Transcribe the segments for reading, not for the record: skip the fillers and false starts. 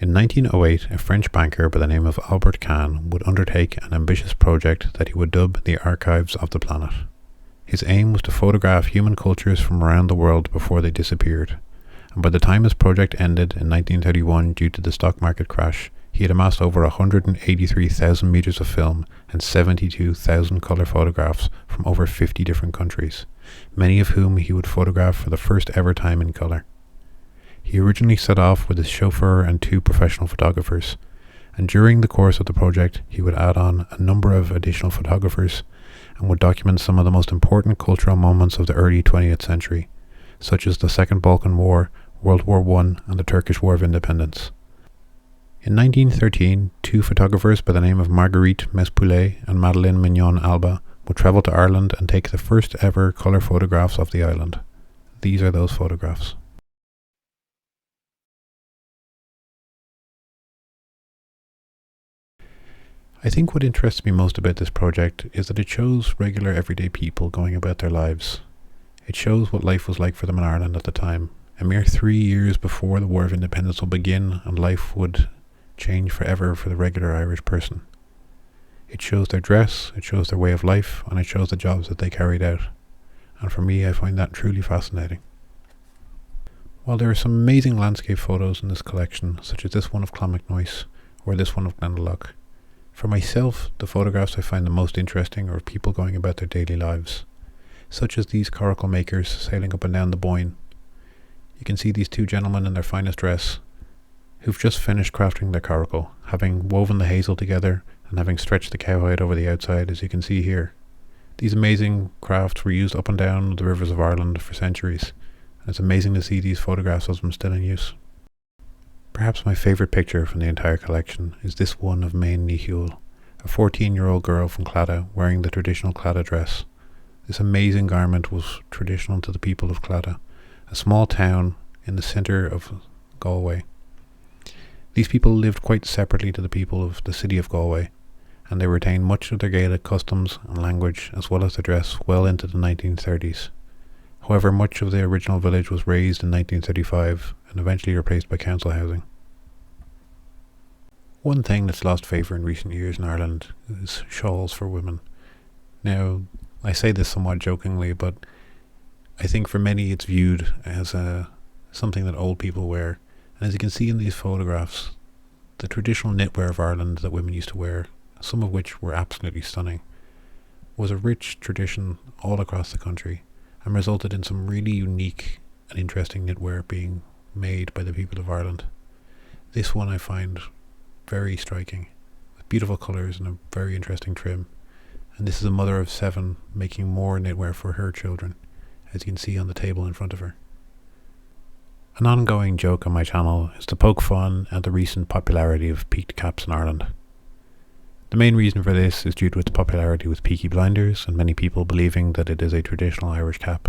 In 1908, a French banker by the name of Albert Kahn would undertake an ambitious project that he would dub the Archives of the Planet. His aim was to photograph human cultures from around the world before they disappeared, and by the time his project ended in 1931 due to the stock market crash, he had amassed over 183,000 meters of film and 72,000 color photographs from over 50 different countries, many of whom he would photograph for the first ever time in color. He originally set off with his chauffeur and 2 professional photographers, and during the course of the project he would add on a number of additional photographers and would document some of the most important cultural moments of the early 20th century, such as the Second Balkan War, World War I, and the Turkish War of Independence. In 1913, 2 photographers by the name of Marguerite Mespoulet and Madeleine Mignon Alba would travel to Ireland and take the first ever colour photographs of the island. These are those photographs. I think what interests me most about this project is that it shows regular everyday people going about their lives. It shows what life was like for them in Ireland at the time, a mere 3 years before the War of Independence will begin and life would change forever for the regular Irish person. It shows their dress, it shows their way of life, and it shows the jobs that they carried out. And for me, I find that truly fascinating. While there are some amazing landscape photos in this collection, such as this one of Clonmacnoise or this one of Glendalough, for myself, the photographs I find the most interesting are of people going about their daily lives, such as these Caracle makers sailing up and down the Boyne. You can see these 2 gentlemen in their finest dress, who've just finished crafting their caracle, having woven the hazel together and having stretched the cowhide over the outside, as you can see here. These amazing crafts were used up and down the rivers of Ireland for centuries, and it's amazing to see these photographs of them still in use. Perhaps my favourite picture from the entire collection is this one of Main Nihul, a 14-year-old girl from Clatas wearing the traditional Clatas dress. This amazing garment was traditional to the people of Clatas, a small town in the centre of Galway. These people lived quite separately to the people of the city of Galway, and they retained much of their Gaelic customs and language as well as their dress well into the 1930s. However, much of the original village was razed in 1935 and eventually replaced by council housing. One thing that's lost favour in recent years in Ireland is shawls for women. Now, I say this somewhat jokingly, but I think for many it's viewed as something that old people wear. And as you can see in these photographs, the traditional knitwear of Ireland that women used to wear, some of which were absolutely stunning, was a rich tradition all across the country and resulted in some really unique and interesting knitwear being made by the people of Ireland. This one I find very striking, with beautiful colours and a very interesting trim. And this is a mother of 7 making more knitwear for her children, as you can see on the table in front of her. An ongoing joke on my channel is to poke fun at the recent popularity of peaked caps in Ireland. The main reason for this is due to its popularity with Peaky Blinders and many people believing that it is a traditional Irish cap.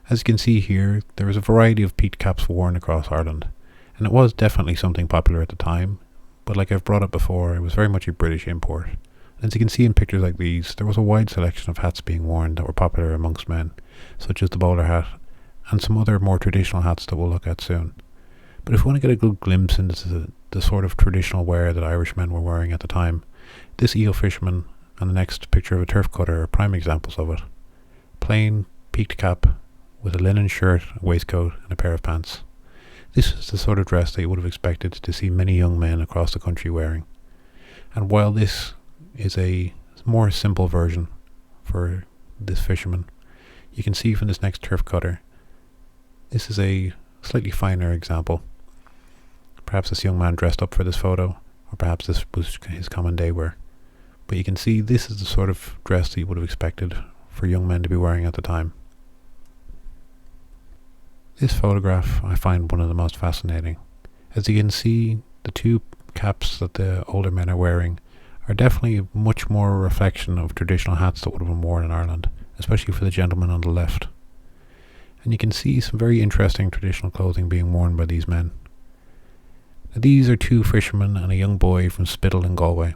As you can see here, there is a variety of peaked caps worn across Ireland, and it was definitely something popular at the time, but like I've brought up before, it was very much a British import. As you can see in pictures like these, there was a wide selection of hats being worn that were popular amongst men, such as the bowler hat, and some other more traditional hats that we'll look at soon. But if we want to get a good glimpse into the sort of traditional wear that Irish men were wearing at the time, this eel fisherman and the next picture of a turf cutter are prime examples of it. Plain peaked cap with a linen shirt, a waistcoat and a pair of pants. This is the sort of dress that you would have expected to see many young men across the country wearing. And while this is a more simple version for this fisherman, you can see from this next turf cutter, this is a slightly finer example. Perhaps this young man dressed up for this photo, or perhaps this was his common day wear. But you can see this is the sort of dress that you would have expected for young men to be wearing at the time. This photograph I find one of the most fascinating. As you can see, the 2 caps that the older men are wearing are definitely much more a reflection of traditional hats that would have been worn in Ireland, especially for the gentleman on the left. And you can see some very interesting traditional clothing being worn by these men. Now, these are 2 fishermen and a young boy from Spittal in Galway,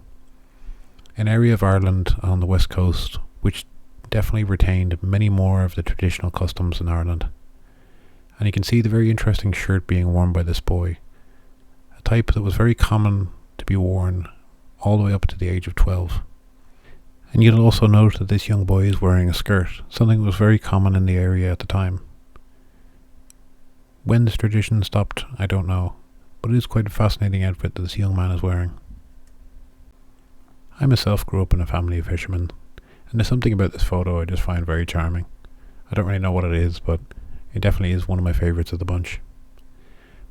an area of Ireland on the west coast which definitely retained many more of the traditional customs in Ireland. And you can see the very interesting shirt being worn by this boy, a type that was very common to be worn all the way up to the age of 12. And you'll also note that this young boy is wearing a skirt, something that was very common in the area at the time. When this tradition stopped, I don't know, but it is quite a fascinating outfit that this young man is wearing. I myself grew up in a family of fishermen, and there's something about this photo I just find very charming. I don't really know what it is, but it definitely is one of my favourites of the bunch.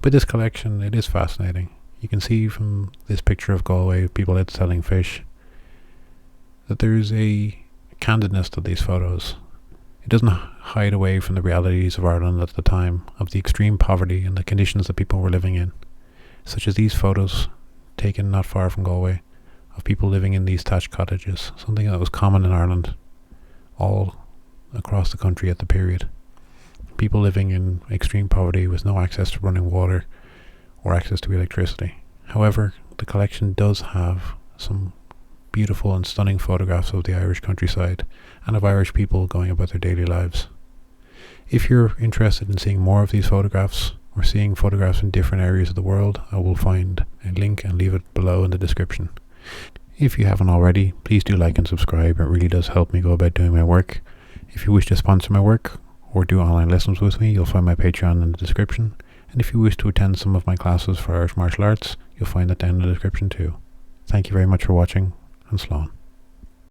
With this collection, it is fascinating. You can see from this picture of Galway, people out selling fish, that there's a candidness to these photos. It doesn't hide away from the realities of Ireland at the time, of the extreme poverty and the conditions that people were living in, such as these photos taken not far from Galway, of people living in these thatched cottages, something that was common in Ireland all across the country at the period. People living in extreme poverty with no access to running water or access to electricity. However, the collection does have some beautiful and stunning photographs of the Irish countryside and of Irish people going about their daily lives. If you're interested in seeing more of these photographs or seeing photographs in different areas of the world, I will find a link and leave it below in the description. If you haven't already, please do like and subscribe. It really does help me go about doing my work. If you wish to sponsor my work or do online lessons with me, you'll find my Patreon in the description. And if you wish to attend some of my classes for Irish martial arts, you'll find that down in the description too. Thank you very much for watching, and slán.